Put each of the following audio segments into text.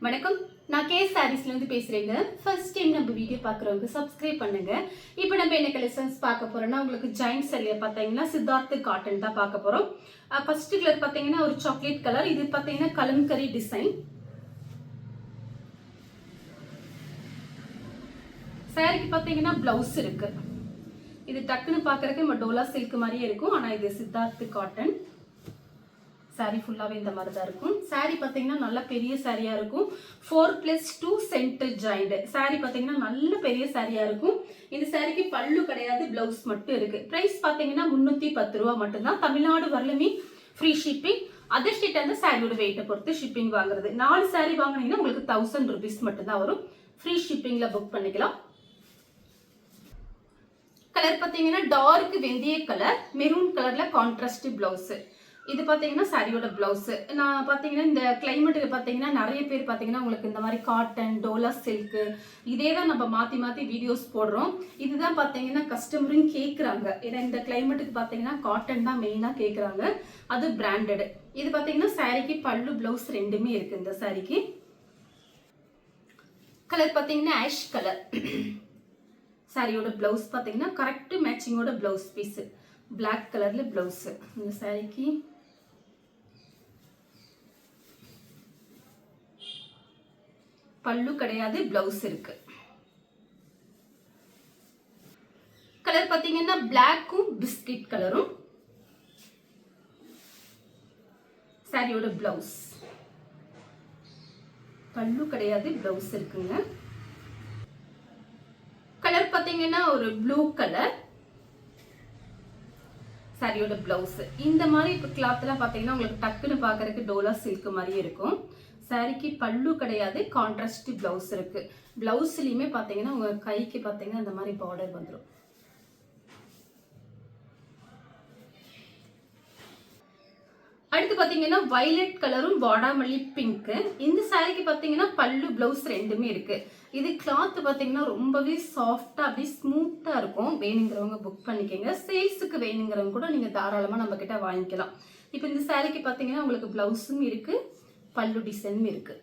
வணக்கம். நான் கே சாரீஸ்ல இருந்து பேசுறேங்க. ஃபர்ஸ்ட் டைம் நம்ம வீடியோ பார்க்குறவங்க சப்ஸ்கிரைப் பண்ணுங்க. இப்போ நம்ம என்ன கலெக்ஷன்ஸ் பார்க்க போறோம்னா, உங்களுக்கு ஜாயிண்ட் சரியில பார்த்தீங்கன்னா சித்தார்த் காட்டன் தான் பார்க்க போறோம். ஃபர்ஸ்ட் கலர் பார்த்தீங்கன்னா ஒரு சாக்லேட் கலர். இது பார்த்தீங்கன்னா கலம்கரி டிசைன். சாரிக்கு பார்த்தீங்கன்னா பிளவுஸ் இருக்கு. இது டக்குன்னு பார்க்கறதுக்கு நம்ம டோலா சில்க் மாதிரியே இருக்கும். ஆனால் இது சித்தார்த் காட்டன். சாரி ஃபுல்லாகவே இந்த மாதிரி தான் இருக்கும். சாரி பார்த்தீங்கன்னா நல்ல பெரிய சாரியாக இருக்கும். 4+2 சென்டர் ஜாயிண்ட் சாரி பார்த்தீங்கன்னா நல்ல பெரிய சாரியாக இருக்கும். இந்த சாரிக்கு பல்லு கிடையாது, பிளவுஸ் மட்டும் இருக்கு. ப்ரைஸ் பார்த்தீங்கன்னா 310 ரூபா மட்டும்தான். தமிழ்நாடு வரலுமே ஃப்ரீ ஷிப்பிங். அதர் ஸ்டேட் வந்து சாரியோட வெயிட்டை பொறுத்து ஷிப்பிங் வாங்குறது. 4 சாரி வாங்கினீங்கன்னா உங்களுக்கு 1000 rupees மட்டும்தான் வரும். ஃப்ரீ ஷிப்பிங்கில் புக் பண்ணிக்கலாம். கலர் பார்த்தீங்கன்னா டார்க் வெந்தய கலர், மெரூன் கலர்ல கான்ட்ராஸ்ட் பிளவுஸ். இது பார்த்தீங்கன்னா சாரியோட பிளவுஸ். நான் பார்த்தீங்கன்னா இந்த கிளைமேட்டுக்கு பார்த்தீங்கன்னா நிறைய பேர் பார்த்தீங்கன்னா உங்களுக்கு இந்த மாதிரி காட்டன், டோலா சில்க் இதே தான் நம்ம மாற்றி மாற்றி வீடியோஸ் போடுறோம். இதுதான் பார்த்தீங்கன்னா கஸ்டமரும் கேட்குறாங்க. ஏன்னா இந்த கிளைமேட்டுக்கு பார்த்தீங்கன்னா காட்டன் தான் மெயினாக கேட்குறாங்க. அது பிராண்டடு. இது பார்த்தீங்கன்னா சாரிக்கு பல்லு பிளவுஸ் ரெண்டுமே இருக்கு. இந்த சாரிக்கு கலர் பார்த்தீங்கன்னா ஆஷ் கலர். சாரியோட பிளவுஸ் பார்த்தீங்கன்னா கரெக்ட் மேட்சிங்கோட பிளவுஸ் பீஸ். பிளாக் கலர்ல பிளவுஸ். இந்த சாரிக்கு பல்லு கிடையாது, பிளவுஸ் இருக்கு. கலர் பாத்தீங்கன்னா பிளாக்கும் பிஸ்கட் கலரும். சாரியோட பிளவுஸ். பல்லு கிடையாது, பிளவுஸ் இருக்குங்க. கலர் பாத்தீங்கன்னா ஒரு ப்ளூ கலர். சாரியோட பிளவுஸ். இந்த மாதிரி இப்போ கிளாத்லாம் பார்த்தீங்கன்னா உங்களுக்கு டக்குன்னு பார்க்கறதுக்கு டோலா சில்க் மாதிரியே இருக்கும். சாரிக்கு பல்லு கிடையாது, கான்ட்ராஸ்ட் பிளவுஸ் இருக்கு. பிளவுஸ்லயுமே பார்த்தீங்கன்னா உங்க கைக்கு பார்த்தீங்கன்னா இந்த மாதிரி பார்டர் வந்துடும். அடுத்து பார்த்தீங்கன்னா வயலட் கலரும் வாடாமல்லி பிங்க். இந்த சாரிக்கு பார்த்தீங்கன்னா பல்லு பிளவுஸ் ரெண்டுமே இருக்கு. இது கிளாத் பார்த்தீங்கன்னா ரொம்பவே சாஃப்டா அப்படியே ஸ்மூத்தா இருக்கும். வேணுங்கிறவங்க புக் பண்ணிக்கோங்க. சேல்ஸுக்கு வேணுங்கிறவங்க கூட நீங்க தாராளமா நம்ம கிட்ட வாங்கிக்கலாம். இப்போ இந்த சாரிக்கு பார்த்தீங்கன்னா உங்களுக்கு பிளவுஸும் இருக்கு, பல்லு டிசைனும் இருக்கு.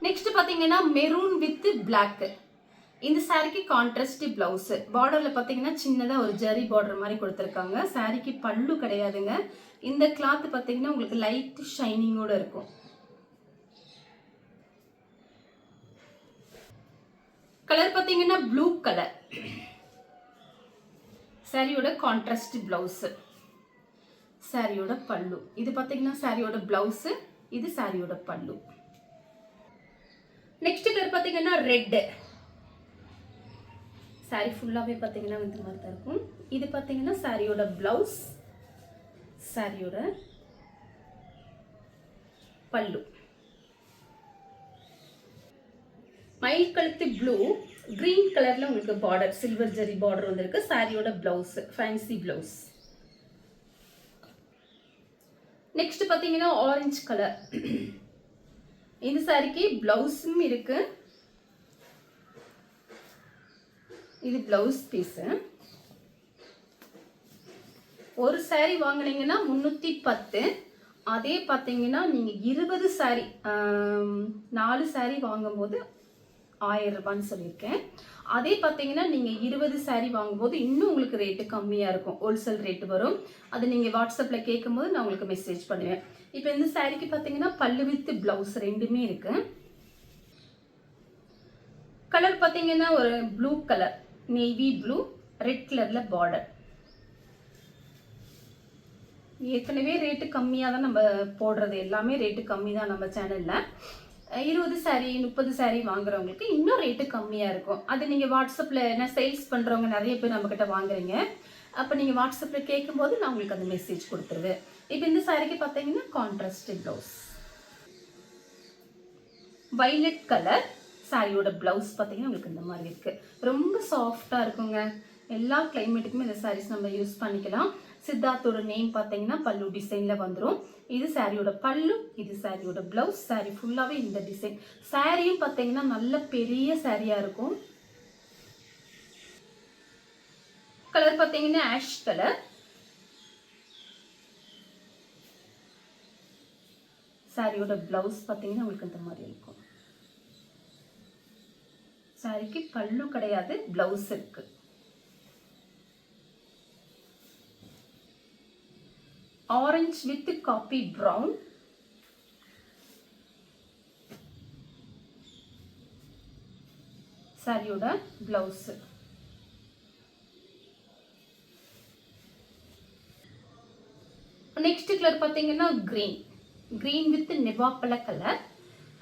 நெக்ஸ்ட் பார்த்தீங்கன்னா மெரூன் வித் பிளாக். இந்த சாரிக்கு கான்ட்ராஸ்ட் பிளவுஸ். பார்டர்ல பாத்தீங்கன்னா சின்னதா ஒரு ஜரி பார்டர் மாதிரி கொடுத்துருக்காங்க. சாரிக்கு பல்லு கிடையாதுங்க. இந்த கிளாத் பாத்தீங்கன்னா உங்களுக்கு லைட் ஷைனிங்கோட இருக்கும். கலர் பாத்தீங்கன்னா ப்ளூ கலர். சாரியோட கான்ட்ராஸ்ட் பிளவுஸ். சாரியோட பல்லு. இது பாத்தீங்கன்னா சாரியோட பிளவுஸ், இது சாரியோட பல்லு. நெக்ஸ்ட் கலர் பாத்தீங்கன்னா ரெட். சாரி ஃபுல்லாகவே பார்த்தீங்கன்னா இந்த மாதிரி தான் இருக்கும். இது பார்த்தீங்கன்னா சாரியோட பிளவுஸ், சாரியோட பல்லு. மயில் கழுத்து ப்ளூ, கிரீன் கலர்ல உங்களுக்கு பார்டர், சில்வர் ஜரி பார்டர் வந்திருக்கு. சாரியோட பிளவுஸ் ஃபேன்சி பிளவுஸ். நெக்ஸ்ட் பார்த்தீங்கன்னா ஆரஞ்சு கலர். இந்த சாரிக்கு பிளவுஸும் இருக்கு, இது பிளவுஸ் பீஸ். ஒரு சாரி வாங்கினீங்கன்னா 310. அதே பார்த்தீங்கன்னா நீங்க 20 சாரி 4 சாரி வாங்கும்போது 1000 ரூபான்னு சொல்லியிருக்கேன். அதே பார்த்தீங்கன்னா நீங்க 20 சாரி வாங்கும்போது இன்னும் உங்களுக்கு ரேட்டு கம்மியா இருக்கும். ஹோல்சேல் ரேட்டு வரும். அது நீங்க வாட்ஸ்அப்ல கேட்கும்போது நான் உங்களுக்கு மெசேஜ் பண்ணுவேன். இப்போ இந்த சாரிக்கு பார்த்தீங்கன்னா பல்லு வித் பிளவுஸ் ரெண்டுமே இருக்கு. கலர் பார்த்தீங்கன்னா ஒரு blue colour, navy blue, red கலர்ல பார்டர். ஏற்கனவே ரேட்டு கம்மியாக தான் நம்ம போடுறது. எல்லாமே ரேட்டு கம்மி தான் நம்ம சேனல்ல. 20 சாரி 30 சாரி வாங்குறவங்களுக்கு இன்னும் ரேட்டு கம்மியாக இருக்கும். அது நீங்கள் வாட்ஸ்அப்பில் என்ன சேல்ஸ் பண்ணுறவங்க நிறைய பேர் நம்மக்கிட்ட வாங்குறீங்க. அப்போ நீங்கள் வாட்ஸ்அப்பில் கேட்கும்போது நான் உங்களுக்கு அந்த மெசேஜ் கொடுத்துருவேன். இப்போ இந்த சாரிக்கு பார்த்தீங்கன்னா கான்ட்ராஸ்ட் ப்ளவுஸ். Violet colour. சாரியோட பிளவுஸ் பார்த்தீங்கன்னா உங்களுக்கு இந்த மாதிரி இருக்கு. ரொம்ப சாஃப்டாக இருக்குங்க. எல்லா கிளைமேட்டுக்குமே இந்த சாரீஸ் நம்ம யூஸ் பண்ணிக்கலாம். சித்தார்த்தோட நேம் பார்த்தீங்கன்னா பல்லு டிசைன்ல வந்துடும். இது சாரியோட பல்லு, இது சாரியோட பிளவுஸ். சாரி ஃபுல்லாகவே இந்த டிசைன். சாரியும் பார்த்தீங்கன்னா நல்ல பெரிய சாரியா இருக்கும். கலர் பார்த்தீங்கன்னா ஆஷ் கலர். சாரியோட ப்ளவுஸ் பார்த்தீங்கன்னா உங்களுக்கு இந்த மாதிரி இருக்கும். சாரிக்கு பல்லு கிடையாது, ப்ளவுஸ் இருக்கு. Orange with coffee brown. சாரியோட ப்ளவுஸ். நெக்ஸ்ட் கலர் பார்த்தீங்கன்னா கிரீன். கிரீன் வித் நெவாப்பழ கலர்,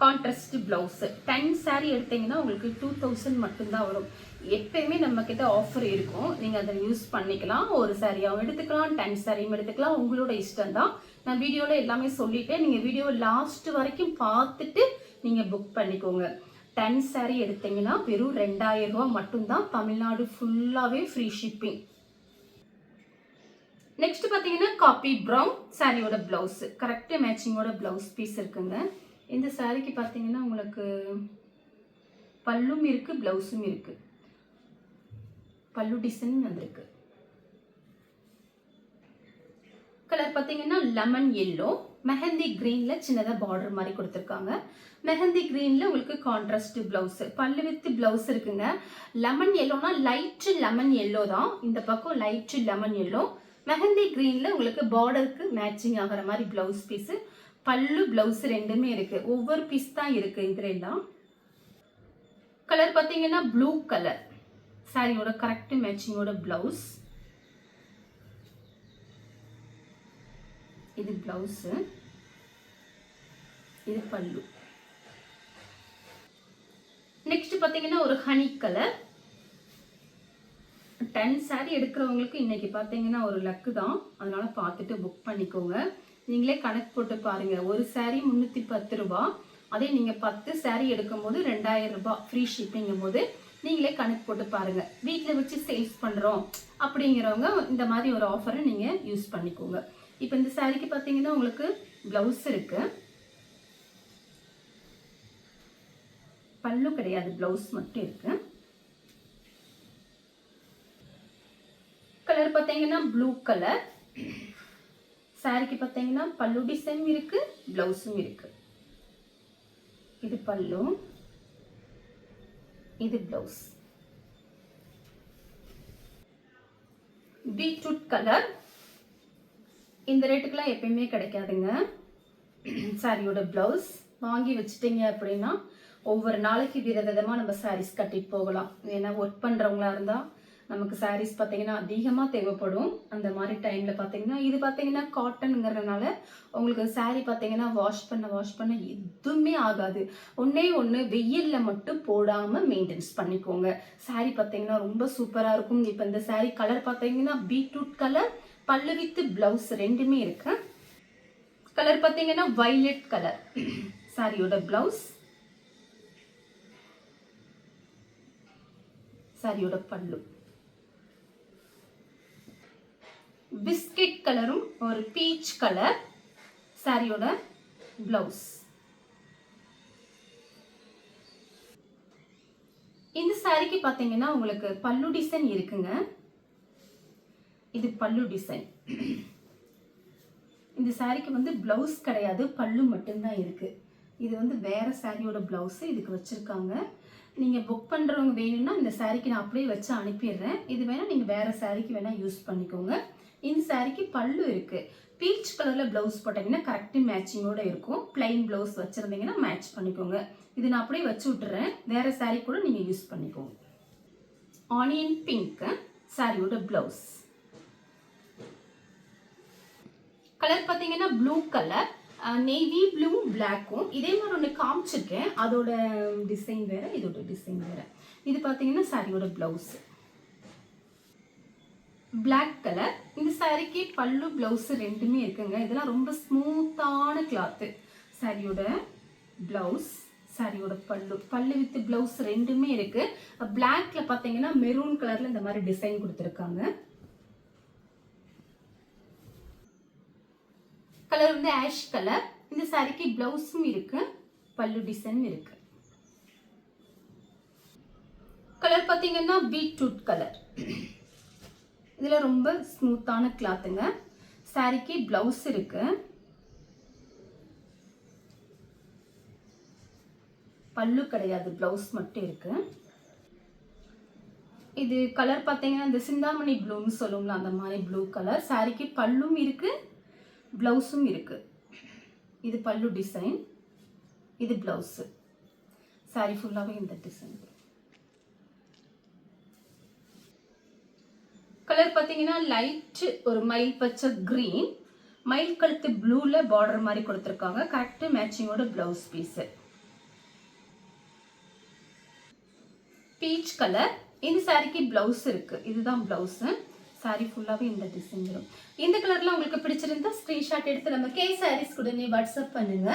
கான்ட்ராஸ்ட் பிளவுஸ். 10 சாரி எடுத்தீங்கன்னா உங்களுக்கு 2000 மட்டும்தான் வரும். எப்பயுமே நம்ம கிட்ட ஆஃபர் இருக்கும், நீங்க அதை யூஸ் பண்ணிக்கலாம். ஒரு சாரியாவும் எடுத்துக்கலாம், 10 சாரியும் எடுத்துக்கலாம், உங்களோட இஷ்டம் தான். நான் வீடியோல எல்லாமே சொல்லிட்டேன், நீங்க வீடியோ லாஸ்ட் வரைக்கும் பார்த்துட்டு நீங்க புக் பண்ணிக்கோங்க. 10 சாரி எடுத்தீங்கன்னா வெறும் 2000 ரூபாய் மட்டும்தான். தமிழ்நாடு ஃபுல்லாவே ஃப்ரீ ஷிப்பிங். நெக்ஸ்ட் பார்த்தீங்கன்னா காபி ப்ரௌன். சாரியோட பிளவுஸ் கரெக்ட் மேட்சிங்கோட பிளவுஸ் பீஸ் இருக்குங்க. இந்த சாரிக்கு பார்த்தீங்கன்னா உங்களுக்கு பல்லும் இருக்கு, பிளவுஸும் இருக்கு. பல்லு டிசைன் வந்திருக்கு. கலர் பார்த்தீங்கன்னா லெமன் எல்லோ, மெஹந்தி கிரீன்ல சின்னதாக பார்டர் மாதிரி கொடுத்துருக்காங்க. மெஹந்தி கிரீன்ல உங்களுக்கு கான்ட்ராஸ்ட் பிளவுஸ், பல்லு வித் பிளவுஸ் இருக்குங்க. லெமன் எல்லோனா லைட் லெமன் எல்லோ தான், இந்த பக்கம் லைட் லெமன் எல்லோ. மெஹந்தி கிரீன்ல உங்களுக்கு பார்டருக்கு மேட்சிங் ஆகிற மாதிரி பிளவுஸ் பீஸ், பல்லு பிளவுஸ் ரெண்டுமே இருக்கு. ஒவ்வொரு பீஸ் தான் இருக்கு இதுல எல்லாம். கலர் பார்த்தீங்கன்னா ப்ளூ கலர். சாரியோட கரெக்ட் மேட்சிங்கோட பிளவுஸ். இது பிளவுஸ், இது பல்லு. நெக்ஸ்ட் பார்த்தீங்கன்னா ஒரு ஹனி கலர். 10 சாரி எடுக்கிறவங்களுக்கு இன்னைக்கு பார்த்தீங்கன்னா ஒரு லக்கு தான், அதனால பார்த்துட்டு புக் பண்ணிக்கோங்க. நீங்களே கணக்கு போட்டு பாருங்க. ஒரு சாரி 310 ரூபா, அதே நீங்க 10 சாரி எடுக்கும்போது 2000 ரூபாய் ஃப்ரீ ஷிப்பிங்கும் போது நீங்களே கணக்கு போட்டு பாருங்க. வீட்டில் வச்சு சேல்ஸ் பண்றோம் அப்படிங்கிறவங்க இந்த மாதிரி ஒரு ஆஃபரை நீங்க யூஸ் பண்ணிக்கோங்க. இப்போ இந்த சாரிக்கு பார்த்தீங்கன்னா உங்களுக்கு பிளவுஸ் இருக்கு, பல்லு கிடையாது, பிளவுஸ் மட்டும் இருக்கு. கலர் பார்த்தீங்கன்னா ப்ளூ கலர். சாரிக்கு பார்த்தீங்கன்னா பல்லு டிசைன் இருக்கு, பிளவுஸும் இருக்கு. இது பல்லு, இது பிளவுஸ். Beetroot colour. இந்த ரேட்டுக்கெல்லாம் எப்பயுமே கிடைக்காதுங்க. சாரியோட பிளவுஸ் வாங்கி வச்சுட்டீங்க அப்படின்னா ஒவ்வொரு நாளைக்கு விதவிதமா நம்ம சாரீஸ் கட்டிட்டு போகலாம். ஏன்னா ஒர்க் பண்றவங்களா இருந்தா நமக்கு சாரீஸ் பார்த்தீங்கன்னா அதிகமாக தேவைப்படும். அந்த மாதிரி டைமில் பார்த்தீங்கன்னா இது பார்த்தீங்கன்னா காட்டனுங்கிறதுனால உங்களுக்கு சாரீ பார்த்தீங்கன்னா வாஷ் பண்ண எதுவுமே ஆகாது. ஒன்று வெயிலில் மட்டும் போடாமல் மெயின்டைன்ஸ் பண்ணிக்கோங்க. சாரீ பார்த்தீங்கன்னா ரொம்ப சூப்பராக இருக்கும். இப்போ இந்த சாரீ கலர் பார்த்தீங்கன்னா பீட்ரூட் கலர், பல்லு வித் பிளவுஸ் ரெண்டுமே இருக்கு. கலர் பார்த்தீங்கன்னா வயலட் கலர். சாரியோட பிளவுஸ், சாரியோட பல்லு. பிஸ்கட் கலரும் ஒரு பீச் கலர். சாரியோட பிளவுஸ். இந்த சாரிக்கு பார்த்தீங்கன்னா உங்களுக்கு பல்லு டிசைன் இருக்குங்க. இது பல்லு டிசைன். இந்த சாரிக்கு வந்து பிளவுஸ் கிடையாது, பல்லு மட்டும்தான் இருக்கு. இது வந்து வேற சாரியோட பிளவுஸ் இதுக்கு வச்சிருக்காங்க. நீங்க புக் பண்றவங்க வேணும்னா இந்த சாரிக்கு நான் அப்படியே வச்சு அனுப்பிடுறேன். இது வேணா நீங்க வேற சாரிக்கு வேணா யூஸ் பண்ணிக்கோங்க. இந்த சாரிக்கு பல்லு இருக்கு. பீச் கலர்ல பிளவுஸ் போட்டீங்கன்னா கரெக்ட் மேட்சிங்கோட இருக்கும். பிளைன் பிளவுஸ் வச்சிருந்தீங்கன்னா மேட்ச் பண்ணிக்கோங்க. இது நான் அப்படியே வச்சு விட்டுறேன், வேற சாரி கூட நீங்க யூஸ் பண்ணிக்கோங்க. ஆனியன் பிங்க் சாரியோட பிளவுஸ். கலர் பார்த்தீங்கன்னா ப்ளூ கலர், நேவி ப்ளூ பிளாக்கும். இதே மாதிரி ஒன்று காமிச்சிருக்கேன், அதோட டிசைன் வேற, இதோட டிசைன் வேற. இது பார்த்தீங்கன்னா சாரியோட பிளவுஸ் பிளாக் கலர். இந்த சாரிக்கு பல்லு பிளவுஸ் ரெண்டுமே இருக்குங்க. இதெல்லாம் ரொம்ப ஸ்மூத்தான கிளாத்து. சாரியோட பிளவுஸ், சாரியோட பல்லு, பல்லு வித் பிளவுஸ் ரெண்டுமே இருக்கு. பிளாக்ல பார்த்தீங்கன்னா மெரூன் கலர்ல இந்த மாதிரி டிசைன் கொடுத்துருக்காங்க. கலர் வந்து ஆஷ் கலர். இந்த சாரிக்கு பிளவுஸும் இருக்கு, பல்லு டிசைன் இருக்கு. கலர் பார்த்தீங்கன்னா பீட்ரூட் கலர். இதுல ரொம்ப ஸ்மூத்தான கிளாத்துங்க. சாரிக்கு பிளவுஸ் இருக்கு, பல்லு கிடையாது, ப்ளவுஸ் மட்டும் இருக்கு. இது கலர் பார்த்தீங்கன்னா இந்த சிந்தாமணி ப்ளூன்னு சொல்லுவோம்ல அந்த மாதிரி ப்ளூ கலர். சாரிக்கு பல்லும் இருக்கு, ப்ளவுஸும் இருக்கு. இது பல்லு டிசைன், இது ப்ளவுஸு. சாரி ஃபுல்லாகவே இந்த டிசைன். கலர் பார்த்தீங்கன்னா லைட் ஒரு மயில் பச்சை கிரீன், மயில் கழுத்து ப்ளூல பார்டர் மாதிரி கொடுத்துருக்காங்க. கரெக்ட் மேட்சிங்கோட ப்ளவுஸ் பீஸ். Peach colour. இந்த சாரிக்கு ப்ளவுஸ் இருக்கு, இதுதான் ப்ளவுஸ். சாரி ஃபுல்லாகவே இந்த டிசைன் வரும். இந்த கலர்ல உங்களுக்கு பிடிச்சிருந்தா ஸ்க்ரீன்ஷாட் எடுத்து நம்ம கே சாரீஸ் உடனே வாட்ஸ்அப் பண்ணுங்க.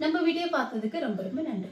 நம்ம வீடியோ பார்த்ததுக்கு ரொம்ப ரொம்ப நன்றி.